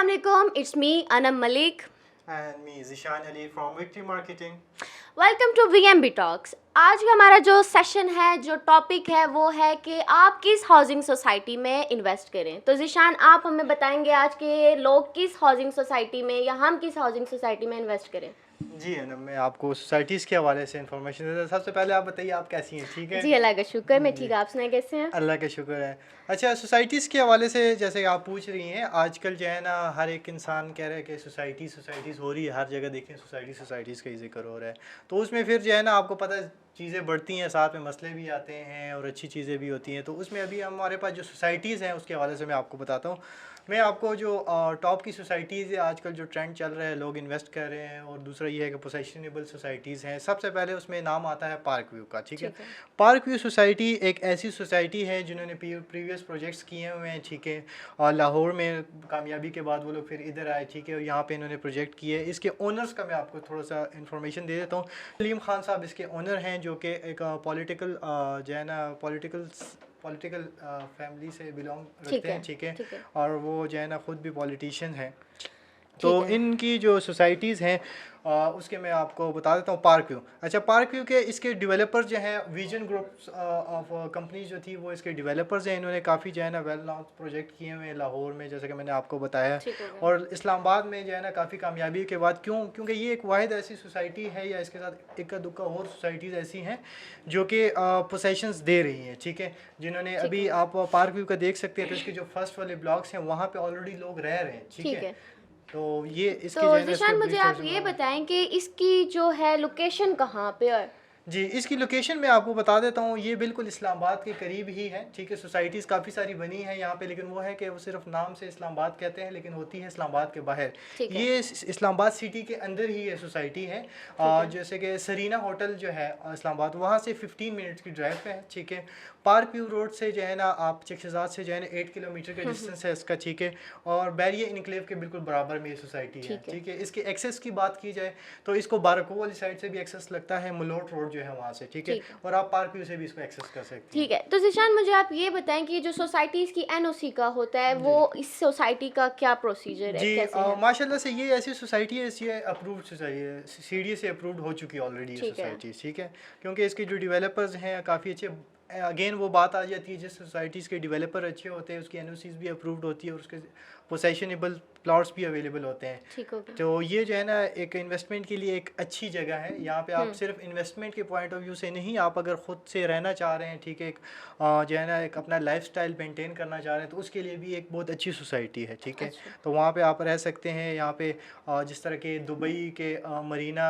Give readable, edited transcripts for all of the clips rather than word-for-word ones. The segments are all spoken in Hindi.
Assalamualaikum, it's me Anam Malik. And me, Zishan Ali from Victory Marketing. Welcome to VMB talks. आज का हमारा जो सेशन है, जो टॉपिक है, वो है कि आप किस हाउसिंग सोसाइटी में इन्वेस्ट करें। तो जिशान, आप हमें बताएंगे आज के लोग किस हाउसिंग सोसाइटी में या हम किस हाउसिंग सोसाइटी में इन्वेस्ट करें। जी है ना, मैं आपको सोसाइटीज़ के हवाले से इन्फॉर्मेशन देता हूँ। सबसे पहले आप बताइए आप कैसी हैं? ठीक है जी, अल्लाह का शुक्र, मैं ठीक। आप सुनाए कैसे हैं? अल्लाह का शुक्र है। अच्छा, सोसाइटीज़ के हवाले से जैसे आप पूछ रही हैं, आजकल जो है ना हर एक इंसान कह रहा है कि सोसाइटीज़ हो रही है, हर जगह देखें सोसाइटीज़ का ही जिक्र हो रहा है। तो उसमें फिर जो है ना आपको पता है चीज़ें बढ़ती हैं, साथ में मसले भी आते हैं और अच्छी चीज़ें भी होती हैं। तो उसमें अभी हमारे पास जो सोसाइटीज़ हैं उसके हवाले से मैं आपको बताता हूँ। मैं आपको जो टॉप की सोसाइटीज़ है, आजकल जो ट्रेंड चल रहा है, लोग इन्वेस्ट कर रहे हैं, और दूसरा ये है कि पोसेशनेबल सोसाइटीज़ हैं। सबसे पहले उसमें नाम आता है पार्क व्यू का। ठीक है, पार्क व्यू सोसाइटी एक ऐसी सोसाइटी है जिन्होंने प्रीवियस प्रोजेक्ट्स किए हुए हैं। ठीक है, और लाहौर में कामयाबी के बाद वो लोग फिर इधर आए। ठीक है, और यहाँ पे इन्होंने प्रोजेक्ट किए। इसके ओनर्स का मैं आपको थोड़ा सा इन्फॉर्मेशन दे देता हूँ। सलीम खान साहब इसके ओनर हैं, जो कि एक पॉलिटिकल जो है ना पॉलिटिकल फैमिली से बिलोंग रखते हैं। ठीक है, और वो जो है ना ख़ुद भी पॉलिटिशियन हैं। तो इनकी जो सोसाइटीज़ हैं उसके मैं आपको बता देता हूँ। पार्क व्यू, अच्छा, पार्क व्यू के इसके डेवलपर जो हैं, विजन ग्रुप्स ऑफ कंपनी जो थी वो इसके डेवलपर्स हैं। इन्होंने काफ़ी जो है ना वेल नॉन प्रोजेक्ट किए हुए हैं लाहौर में, जैसे कि मैंने आपको बताया, और इस्लामाबाद में जो है ना काफ़ी कामयाबी के बाद। क्योंकि ये एक वाहिद ऐसी सोसाइटी है, या इसके साथ इक्का दुक्का और सोसाइटीज़ ऐसी हैं जो कि पोसेशंस दे रही हैं। ठीक है, जिन्होंने अभी आप पार्क व्यू का देख सकते हैं, तो इसके जो फर्स्ट वाले ब्लॉक्स हैं वहाँ पे ऑलरेडी लोग रह रहे हैं। ठीक है, तो ये इसकी तो जिशान, मुझे आप ये बताएं कि इसकी जो है लोकेशन कहाँ पे है? जी, इसकी लोकेशन मैं आपको बता देता हूँ। ये बिल्कुल इस्लामाबाद के करीब ही है। ठीक है, सोसाइटीज़ काफ़ी सारी बनी हैं यहाँ पे, लेकिन वो है कि वो सिर्फ नाम से इस्लामाबाद कहते हैं, लेकिन होती है इस्लामाबाद के बाहर। ये इस्लामाबाद सिटी के अंदर ही ये सोसाइटी है। जैसे कि सरीना होटल जो है इस्लामाबाद, वहाँ से 15 मिनट्स की ड्राइव पे है। ठीक है, पार्क व्यू रोड से जो है ना आप चकशजाद से जो है ना 8 किलोमीटर का डिस्टेंस है इसका। ठीक है, और बैरिया इनक्लेव के बिल्कुल बराबर में ये सोसाइटी है। ठीक है, इसके एक्सेस की बात की जाए तो इसको बारको वाली साइड से भी एक्सेस लगता है, मलोट रोड जो है वहाँ से। ठीक है, और आप पार्क व्यू से भी इसको एक्सेस कर सकते हैं। ठीक है, तो जिशान, मुझे आप ये बताएं कि जो सोसाइटीज़ की NOC का होता है, वो इस सोसाइटी का क्या प्रोसीजर है? जी, माशाल्लाह से ये ऐसी सोसाइटी है, ये अप्रूव्ड सोसाइटी है, CDA से अप्रूव्ड हो चुकी है ऑलरेडी ये सोसाइटी। ठीक है, क्योंकि इसके जो डेवलपर्स हैं काफ़ी अच्छे। अगेन वो बात आ जाती है, जिस सोसाइटीज़ के डेवलपर अच्छे होते हैं उसकी NOCs भी अप्रूव्ड होती है, और उसके पोसेशनेबल प्लॉट्स भी अवेलेबल होते हैं। ठीक हो गया। तो ये जो है ना एक इन्वेस्टमेंट के लिए एक अच्छी जगह है। यहाँ पे आप सिर्फ इन्वेस्टमेंट के पॉइंट ऑफ व्यू से नहीं, आप अगर ख़ुद से रहना चाह रहे हैं, ठीक है, एक जो है ना एक अपना लाइफस्टाइल मेंटेन करना चाह रहे हैं, तो उसके लिए भी एक बहुत अच्छी सोसाइटी है। ठीक है, तो वहाँ पे आप रह सकते हैं। यहाँ पे जिस तरह के दुबई के मरीना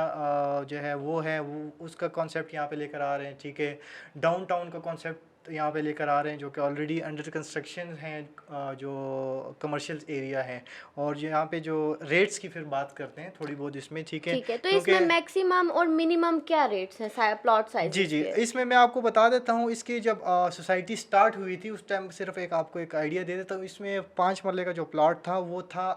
जो है वो है, वो उसका कॉन्सेप्ट यहाँ पे लेकर आ रहे हैं। ठीक है, डाउनटाउन का कॉन्सेप्ट यहाँ पे लेकर आ रहे हैं, जो कि ऑलरेडी अंडर कंस्ट्रक्शन हैं, जो कमर्शियल एरिया है। और यहाँ पे जो रेट्स की फिर बात करते हैं थोड़ी बहुत इसमें। ठीक है, तो इसमें मैक्सिमम और मिनिमम क्या रेट्स हैं प्लॉट साइज? जी, इसमें मैं आपको बता देता हूँ। इसकी जब सोसाइटी स्टार्ट हुई थी उस टाइम, सिर्फ एक आपको एक आइडिया दे देता हूँ, इसमें 5 मरले का जो प्लॉट था वो था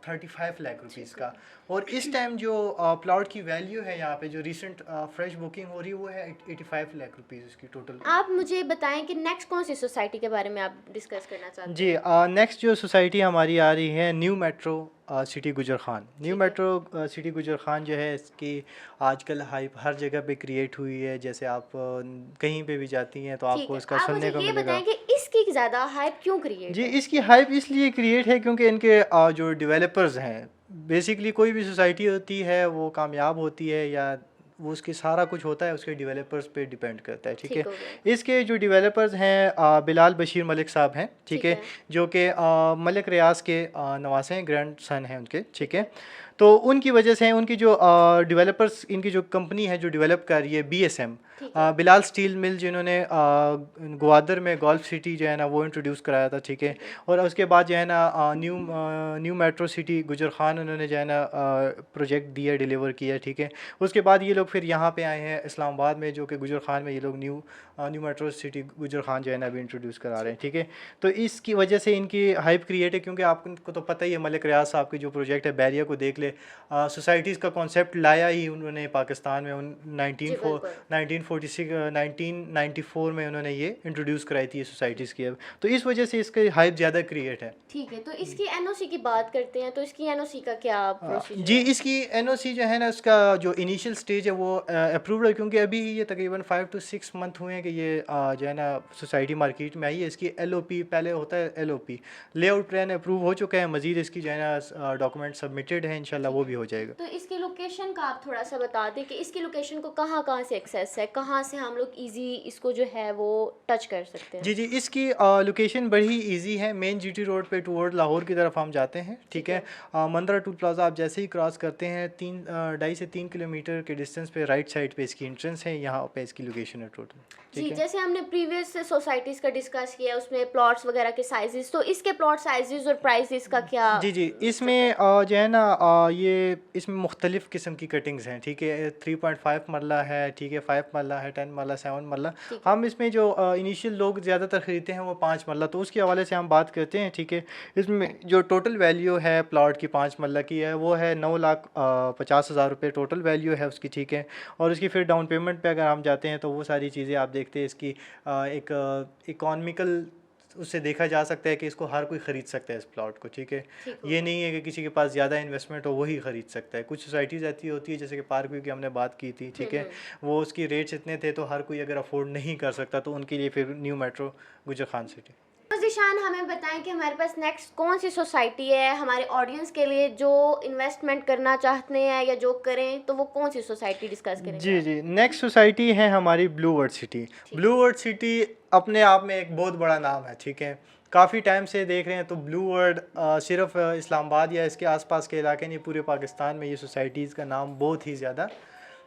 35 लाख रुपीज़ का। और इस टाइम जो प्लॉट की वैल्यू है यहाँ पे, जो रिसेंट फ्रेश बुकिंग हो रही है, वो है 85 लाख रुपीज़ इसकी टोटल। आप मुझे बताएं कि नेक्स्ट कौन सी सोसाइटी के बारे में आप डिस्कस करना चाहते हैं? जी, नेक्स्ट जो सोसाइटी हमारी आ रही है न्यू मेट्रो सिटी गुजर खान। न्यू मेट्रो सिटी गुजर खान जो है, इसकी आजकल हाइप हर जगह पे क्रिएट हुई है। जैसे आप कहीं पे भी जाती हैं तो आपको इसका सुनने को मिलेगा। बताएं कि इसकी ज़्यादा हाइप क्यों क्रिएट? जी, इसकी हाइप इसलिए क्रिएट है क्योंकि इनके जो डेवलपर्स हैं, बेसिकली कोई भी सोसाइटी होती है वो कामयाब होती है, या वो उसके सारा कुछ होता है उसके डेवलपर्स पे डिपेंड करता है। ठीक है, इसके जो डेवलपर्स हैं बिलाल बशीर मलिक साहब हैं। ठीक है, जो कि मलिक रियाज के नवासे हैं, ग्रैंड सन हैं उनके। ठीक है, तो उनकी वजह से उनकी जो डेवलपर्स, इनकी जो कंपनी है जो डेवलप कर रही है, BSM बिलाल स्टील मिल, जिन्होंने ग्वादर में गोल्फ सिटी जो है ना वो इंट्रोड्यूस कराया था। ठीक है, और उसके बाद जो है ना न्यू मेट्रो सिटी गुजर खान उन्होंने जो है ना प्रोजेक्ट दिया, डिलीवर किया। ठीक है, उसके बाद ये लोग फिर यहाँ पे आए हैं इस्लामाबाद में, जो कि गुजर खान में ये लोग न्यू मेट्रो सिटी गुजर खान जो है ना अभी इंट्रोड्यूस करा रहे हैं। ठीक है, तो इसकी वजह से इनकी हाइप क्रिएट है, क्योंकि आपको तो पता ही है मलिक रियाज साहब की जो प्रोजेक्ट है बैरिया को देख ले, सोसाइटीज़ का कॉन्सेप्ट लाया ही उन्होंने पाकिस्तान में 1940 1994 में उन्होंने ये इंट्रोड्यूस कराई थी ये सोसाइटीज़ की। अब तो इस वजह से इसका हाइप ज़्यादा क्रिएट है। ठीक है, तो इसकी एनओसी की बात करते हैं, तो इसकी एनओसी का क्या प्रोसीजर जी, है? इसकी एनओसी जो है ना, उसका जो इनिशियल स्टेज है वो अप्रूव्ड है, क्योंकि अभी ये तकरीबन 5 to 6 मंथ हुए हैं कि ये जो है ना सोसाइटी मार्केट में आई है। इसकी एलओपी पहले होता है, एलओपी लेआउट प्लान अप्रूव हो चुका है, मजीद इसकी जो है ना डॉक्यूमेंट सबमिटेड है, इंशाल्लाह वो भी हो जाएगा। तो इसकी लोकेशन का आप थोड़ा सा बता दें कि इसकी लोकेशन को कहाँ कहाँ से एक्सेस है, कहाँ से हम लोग इजी इसको जो है वो टच कर सकते हैं? जी जी, इसकी लोकेशन बड़ी इजी है। मेन जीटी रोड पे टूवर्ड लाहौर की तरफ हम जाते हैं, ठीक है। मंदरा टूल प्लाजा आप जैसे ही क्रॉस करते हैं 2.5 से 3 किलोमीटर के डिस्टेंस पे राइट साइड पे इसकी एंट्रेंस है, यहाँ पे इसकी लोकेशन है टोटल। जी, जैसे हमने प्रीवियस सोसाइटीज़ का डिस्कस किया उसमें प्लॉट्स वगैरह के साइजेस, तो इसके प्लॉट साइजेस और प्राइसेस का क्या? जी जी, इसमें जो है ना ये इसमें मुख्तलिफ़ किस्म की कटिंग्स हैं, ठीक है। 3.5 मरला है, ठीक है, 5 मरला है, 10 मरला, 7 मरला। हम इसमें जो इनिशियल लोग ज़्यादातर ख़रीदते हैं वो 5 मरला, तो उसके हवाले से हम बात करते हैं, ठीक है। इसमें जो टोटल वैल्यू है प्लॉट की 5 मरला की है वो है 9,50,000 रुपये टोटल वैल्यू है उसकी, ठीक है। और उसकी फिर डाउन पेमेंट पे अगर हम जाते हैं तो वो सारी चीज़ें आप देखते हैं। इसकी एक इकॉनमिकल उससे देखा जा सकता है कि इसको हर कोई ख़रीद सकता है इस प्लॉट को, ठीक है। ये नहीं है कि किसी के पास ज़्यादा इन्वेस्टमेंट हो वही ख़रीद सकता है। कुछ सोसाइटीज़ ऐसी होती है जैसे कि पार्क व्यू की हमने बात की थी, ठीक है, वो उसकी रेट्स इतने थे तो हर कोई अगर अफोर्ड नहीं कर सकता तो उनके लिए फिर न्यू मेट्रो गुजर खान सिटी। तो ज़ीशान हमें बताएं कि हमारे पास नेक्स्ट कौन सी सोसाइटी है हमारे ऑडियंस के लिए जो इन्वेस्टमेंट करना चाहते हैं या जो करें, तो वो कौन सी सोसाइटी डिस्कस करेंगे? जी जी, नेक्स्ट सोसाइटी है हमारी Blue World City. Blue World City अपने आप में एक बहुत बड़ा नाम है, ठीक है। काफ़ी टाइम से देख रहे हैं तो ब्लू वर्ड सिर्फ इस्लामाबाद या इसके आसपास के इलाके नहीं, पूरे पाकिस्तान में ये सोसाइटीज़ का नाम बहुत ही ज़्यादा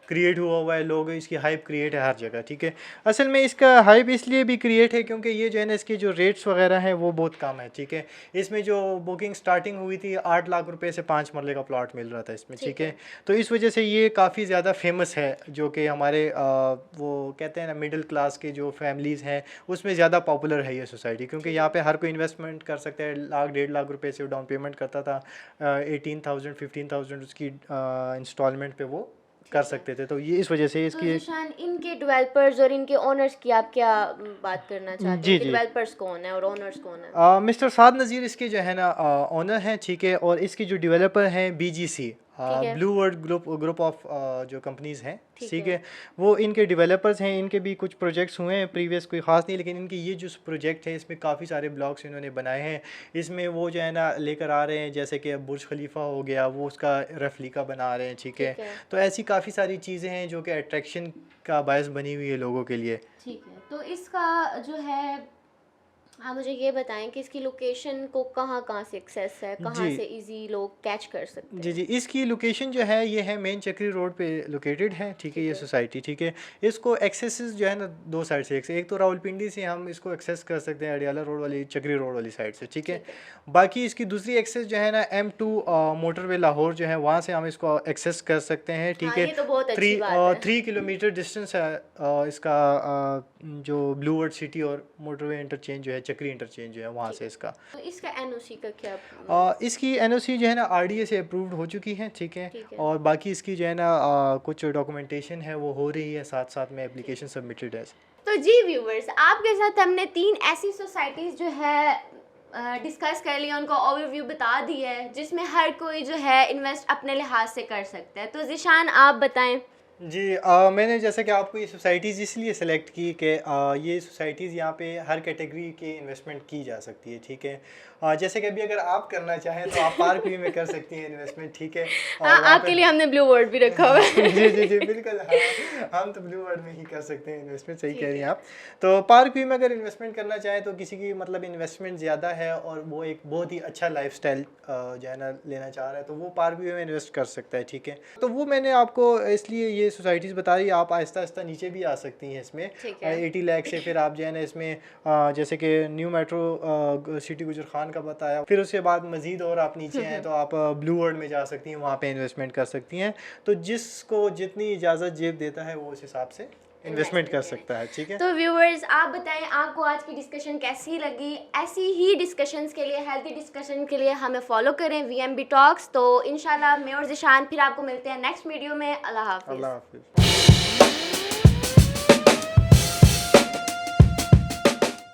क्रिएट हुआ है। लोग इसकी हाइप क्रिएट है हर जगह, ठीक है। असल में इसका हाइप इसलिए भी क्रिएट है क्योंकि ये जो है ना इसके जो रेट्स वगैरह हैं वो बहुत कम है, ठीक है। इसमें जो बुकिंग स्टार्टिंग हुई थी 8 लाख रुपए से 5 मरले का प्लॉट मिल रहा था इसमें, ठीक है। तो इस वजह से ये काफ़ी ज़्यादा फेमस है, जो कि हमारे वो कहते हैं ना मिडिल क्लास के जो फैमिलीज़ हैं उसमें ज़्यादा पॉपुलर है ये सोसाइटी, क्योंकि यहाँ पे हर कोई इन्वेस्टमेंट कर सकता है। 1.5 लाख रुपए से डाउन पेमेंट करता था, 18,000 15,000 उसकी इंस्टॉलमेंट पे वो कर सकते थे। तो ये इस वजह से इसकी ज़ीशान इनके डेवलपर्स और इनके ओनर्स की आप क्या बात करना चाहते हैं? जी, कि जी। डेवलपर्स कौन है और ओनर्स कौन है? मिस्टर साद नज़ीर इसके जो है ना ओनर हैं, ठीक है। और इसके जो डेवलपर हैं BGC, blue world group of जो कंपनीज़ हैं, ठीक है, वो इनके डेवलपर्स हैं। इनके भी कुछ प्रोजेक्ट्स हुए हैं प्रीवियस, कोई ख़ास नहीं, लेकिन इनके ये जो प्रोजेक्ट है इसमें काफ़ी सारे ब्लॉक्स इन्होंने बनाए हैं। इसमें वो जो है ना लेकर आ रहे हैं, जैसे कि बुर्ज खलीफा हो गया, वो उसका रेप्लिका बना रहे हैं, ठीक है। तो ऐसी काफ़ी सारी चीज़ें हैं जो कि अट्रैक्शन का बायस बनी हुई है लोगों के लिए, ठीक है। तो इसका जो है आप मुझे ये बताएं कि इसकी लोकेशन को कहाँ कहाँ से एक्सेस है, कहाँ से इजी लोग कैच कर सकते हैं? जी जी, इसकी लोकेशन जो है ये है मेन चक्री रोड पे लोकेटेड है, ठीक है, ये सोसाइटी, ठीक है। इसको एक्सेस जो है ना दो साइड से, एक तो रावलपिंडी से हम इसको एक्सेस कर सकते हैं, अडियाला रोड वाली, चक्री रोड वाली साइड से, ठीक है। बाकी इसकी दूसरी एक्सेस जो है ना M2 मोटरवे लाहौर जो है वहाँ से हम इसको एक्सेस कर सकते हैं, ठीक है। ये तो बहुत अच्छी बात है। 3 किलोमीटर डिस्टेंस है इसका जो ब्लू वर्ल्ड सिटी और मोटरवे इंटरचेंज जो है, चक्री इंटरचेंज जो है वहाँ से इसका। तो इसका एनओसी का क्या? इसकी एनओसी जो है ना RDA से अप्रूव्ड हो चुकी है, ठीक है। और बाकी इसकी जो है ना कुछ डॉक्यूमेंटेशन है वो हो रही है, साथ साथ में एप्लीकेशन सबमिटेड है। तो जी व्यूवर्स, आपके साथ हमने 3 ऐसी सोसाइटीज़ जो है डिस्कस कर लिया, उनको ओवरव्यू बता दी है जिसमें हर कोई जो है इन्वेस्ट अपने लिहाज से कर सकता है। तो ज़ीशान आप बताएं। जी, मैंने जैसे कि आपको ये सोसाइटीज़ इसलिए सेलेक्ट की कि ये सोसाइटीज़ यहाँ पे हर कैटेगरी के इन्वेस्टमेंट की जा सकती है, ठीक है। जैसे कि अभी अगर आप करना चाहें तो आप पार्क व्यू में कर सकती हैं इन्वेस्टमेंट, ठीक है। आपके लिए हमने ब्लू वर्ड भी रखा हुआ है। जी जी जी, बिल्कुल। हाँ, हम तो ब्लू वर्ड में ही कर सकते हैं इन्वेस्टमेंट, सही कह रही हैं आप। तो पार्क व्यू में अगर इन्वेस्टमेंट करना चाहें तो किसी की मतलब इन्वेस्टमेंट ज़्यादा है और वो एक बहुत ही अच्छा लाइफस्टाइल जो है ना लेना चाह रहा है तो वो पार्क व्यू में इन्वेस्ट कर सकता है, ठीक है। तो वो मैंने आपको इसलिए ये सोसाइटीज़ बता रही, आप आहिस्ता आहिस्ता नीचे भी आ सकती हैं इसमें। 80 लाख से फिर आप जो है ना इसमें जैसे कि न्यू मेट्रो सिटी गुजर खान का बताया, फिर उसके बाद मज़ीद और आप नीचे हैं तो आप ब्लू वर्ल्ड में जा सकती हैं, वहाँ पे इन्वेस्टमेंट कर सकती हैं। तो जिसको जितनी इजाज़त जेब देता है वो उस हिसाब से इन्वेस्टमेंट कर सकता है, ठीक है। तो व्यूअर्स आप बताएं आपको आज की डिस्कशन कैसी लगी। ऐसी ही डिस्कशंस के लिए, हेल्थी डिस्कशन के लिए हमें फॉलो करें VMB टॉक्स। तो इंशाल्लाह मैं और ज़ीशान फिर आपको मिलते हैं नेक्स्ट वीडियो में। अल्लाह हाफिज़।